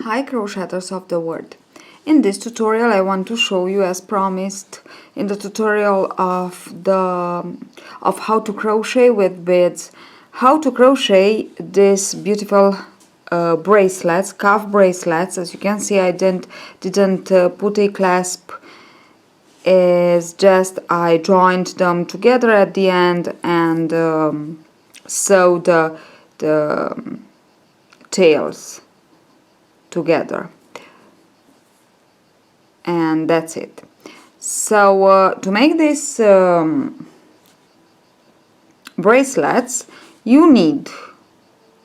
Hi crocheters of the world. In this tutorial I want to show you, as promised in the tutorial of how to crochet with beads, how to crochet this beautiful bracelets, cuff bracelets. As you can see, I didn't put a clasp. It's just I joined them together at the end and sewed the tails together, and that's it. So to make these bracelets you need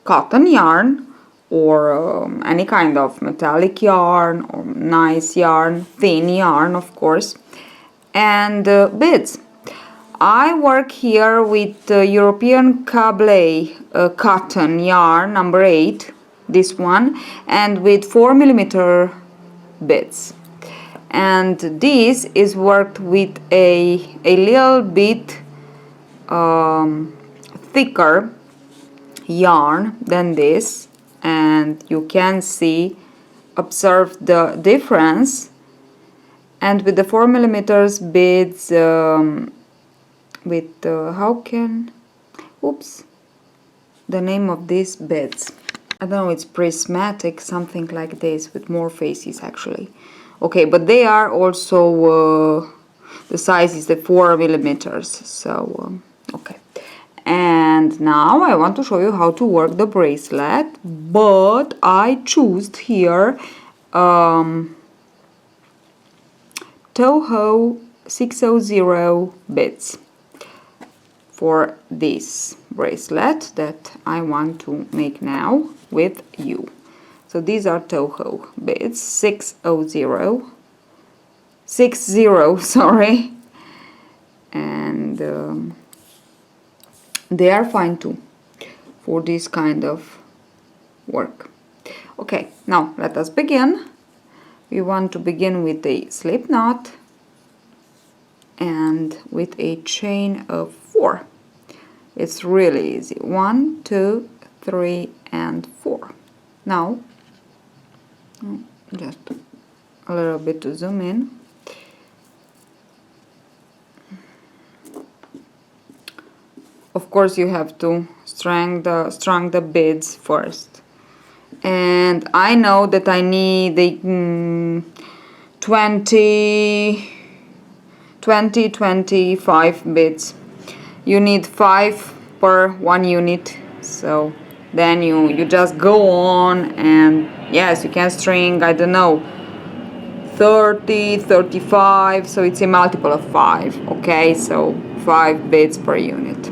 cotton yarn or any kind of metallic yarn or nice yarn, thin yarn of course, and beads. I work here with European Cablé cotton yarn number 8, this one, and with 4mm beads. And this is worked with a little bit thicker yarn than this, and you can observe the difference. And with the 4mm beads, with the name of these beads, I don't know, it's prismatic, something like this, with more faces actually. Okay, but they are also the size is the 4mm, so okay. And now I want to show you how to work the bracelet, but I chose here Toho 600 beads for this bracelet that I want to make now with you. So these are Toho beads 60, sorry, and they are fine too for this kind of work. Okay, now let us begin. We want to begin with a slip knot and with a chain of 4. It's really easy. 1, 2, 3 and 4. Now just a little bit to zoom in. Of course you have to strung the beads first, and I know that I need the 25 beads. You need 5 per 1 unit, so then you just go on, and yes, you can string, I don't know, 30, 35, so it's a multiple of 5. Okay, so 5 beads per unit.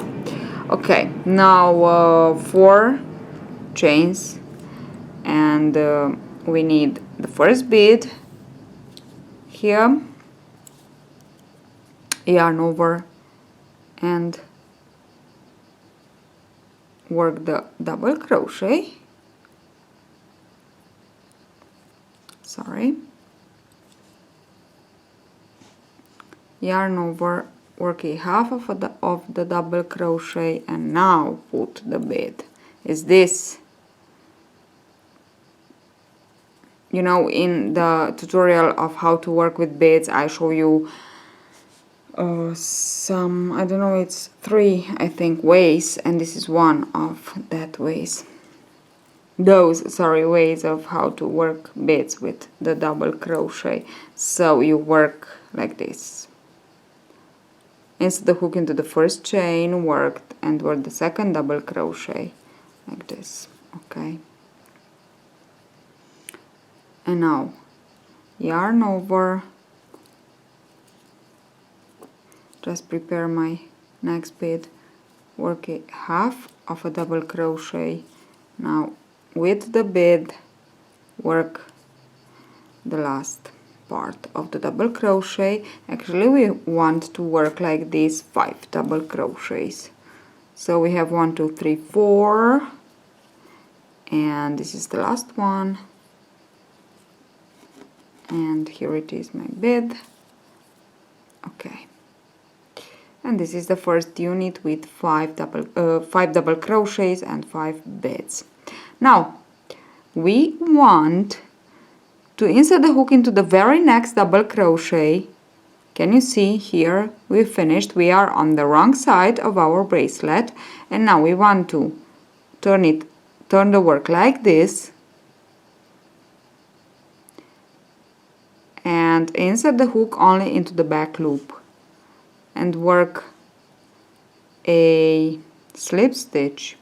Okay, now 4 chains, and we need the first bead here, yarn over and work the double crochet, yarn over, work a half of the double crochet, and now put the bead. Is this, you know, in the tutorial of how to work with beads I show you some, I don't know, it's 3 I think ways, and this is one of that ways. Ways of how to work beads with the double crochet. So you work like this. Insert the hook into the first chain, work the second double crochet like this. Okay. And now yarn over, just prepare my next bead, work a half of a double crochet. Now with the bead work the last part of the double crochet. Actually we want to work like this 5 double crochets. So we have 1, 2, 3, 4, and this is the last one, and here it is, my bead. Okay, and this is the first unit with 5 double crochets and 5 beads. Now we want to insert the hook into the very next double crochet. Can you see here we finished? We are on the wrong side of our bracelet, and now we want to turn the work like this and insert the hook only into the back loop and work a slip stitch.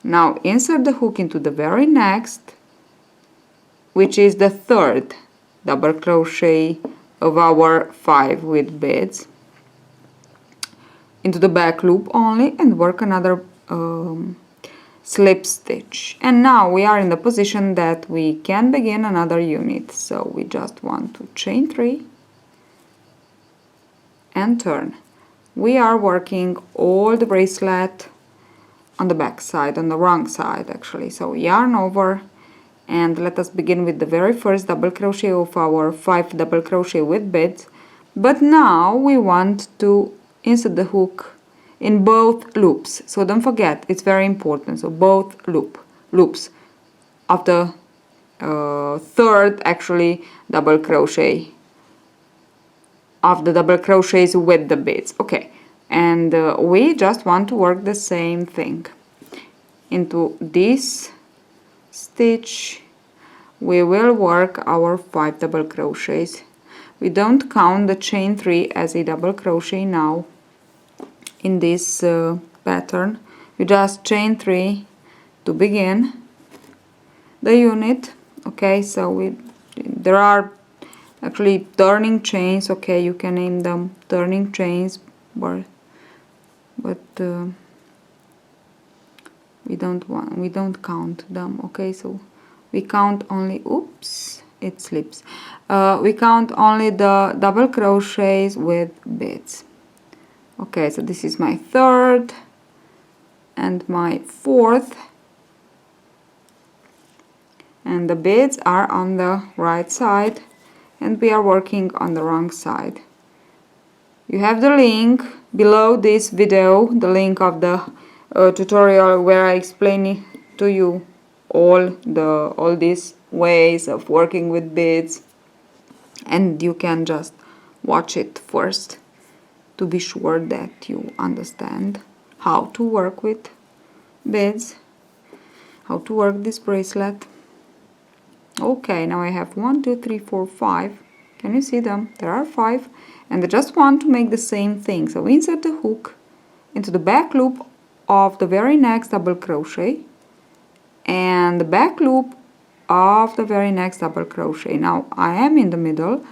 Now insert the hook into the very next, which is the third double crochet of our 5 with beads, into the back loop only, and work another slip stitch. And now we are in the position that we can begin another unit. So we just want to chain 3 and turn. We are working all the bracelet on the back side, on the wrong side actually. So yarn over, and let us begin with the very first double crochet of our 5 double crochet with beads. But now we want to insert the hook in both loops, so don't forget, it's very important. So both loops of the third actually double crochet of the double crochets with the beads. Okay, and we just want to work the same thing into this stitch. We will work our 5 double crochets. We don't count the chain 3 as a double crochet now in this pattern. You just chain 3 to begin the unit. Okay, so there are actually turning chains. Okay, you can name them turning chains, but we don't count them. Okay, so we count only, oops, it slips. We count only the double crochets with beads. Okay, so this is my third and my fourth, and the beads are on the right side and we are working on the wrong side. You have the link below this video, the link of the tutorial where I explain to you all these ways of working with beads, and you can just watch it first to be sure that you understand how to work with beads, how to work this bracelet. Okay, now I have 1, 2, 3, 4, 5. Can you see them? There are 5, and I just want to make the same thing. So insert the hook into the back loop of the very next double crochet and the back loop of the very next double crochet. Now I am in the middle.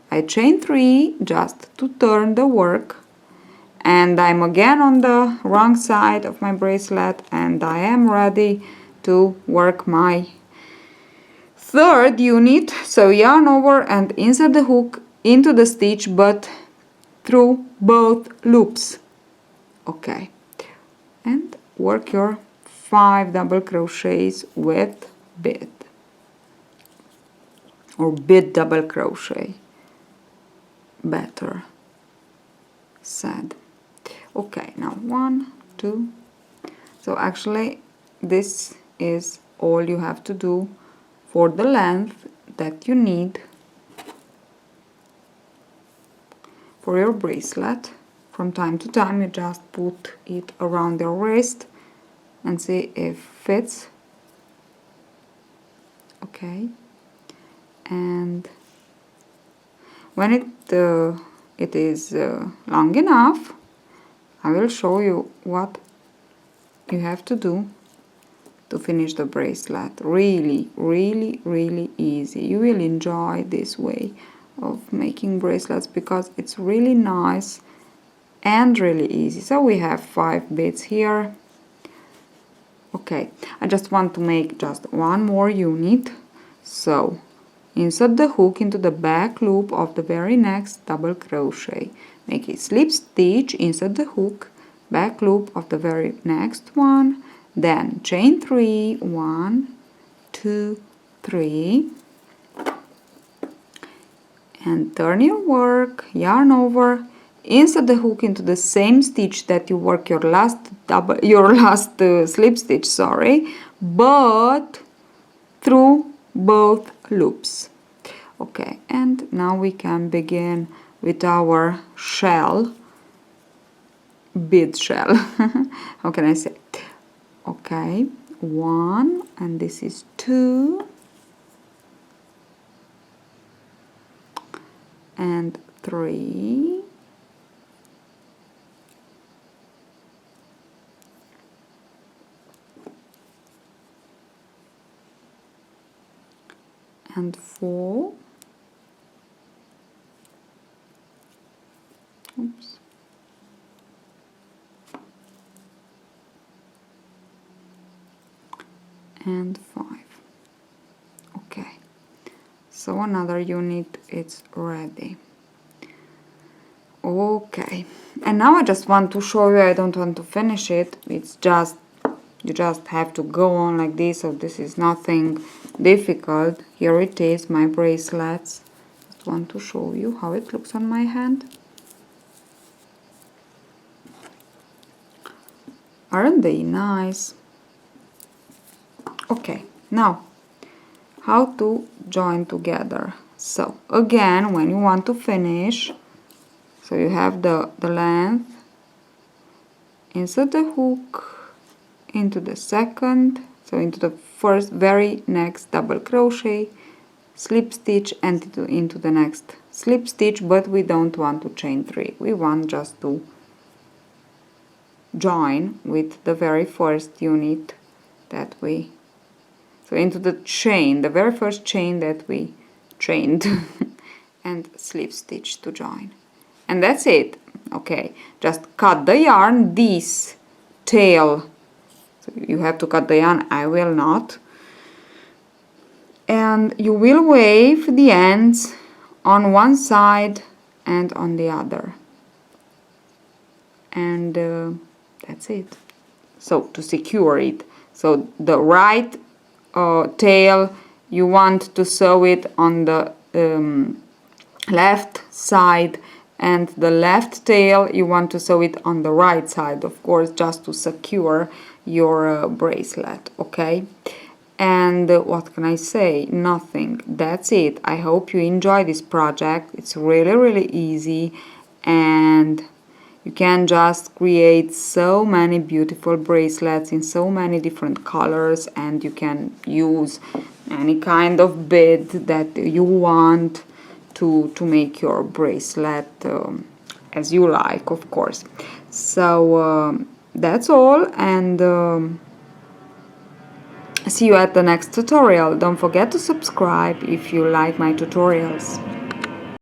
I chain 3 just to turn the work, and I'm again on the wrong side of my bracelet, and I am ready to work my third unit. So yarn over and insert the hook into the stitch, but through both loops. Okay, and work your 5 double crochets with bead or bead double crochet, better said. Okay, now 1, 2. So actually this is all you have to do for the length that you need for your bracelet. From time to time you just put it around your wrist and see if it fits. Okay, and when it is long enough, I will show you what you have to do to finish the bracelet. Really, really, really easy. You will enjoy this way of making bracelets because it's really nice and really easy. So we have 5 beads here. Okay, I just want to make just one more unit. So insert the hook into the back loop of the very next double crochet. Make a slip stitch, insert the hook, back loop of the very next one, then chain 3, 1, 2, 3, and turn your work, yarn over, insert the hook into the same stitch that you work your last slip stitch, sorry, but through both loops. Okay, and now we can begin with our shell, bead shell. How can I say? Okay, 1, and this is 2, and 3, and 4. Oops. And 5. Okay, so another unit is ready. Okay, and now I just want to show you, I don't want to finish it, it's just, you just have to go on like this, so this is nothing difficult. Here it is, my bracelets. Just want to show you how it looks on my hand. Aren't they nice? Okay, now how to join together. So again, when you want to finish, so you have the length, insert the hook into the second, so into the first very next double crochet, slip stitch, and into the next slip stitch, but we don't want to chain 3, we want just to join with the very first unit that we, so into the chain, the very first chain that we chained and slip stitch to join, and that's it. Okay, just cut the yarn, this tail, so you have to cut the yarn, I will not, and you will wave the ends on one side and on the other, and that's it. So to secure it, so the right tail you want to sew it on the left side, and the left tail you want to sew it on the right side, of course, just to secure your bracelet. Okay, and what can I say? Nothing. That's it. I hope you enjoy this project. It's really easy, and you can just create so many beautiful bracelets in so many different colors, and you can use any kind of bead that you want to make your bracelet as you like, of course. So that's all, and see you at the next tutorial. Don't forget to subscribe if you like my tutorials.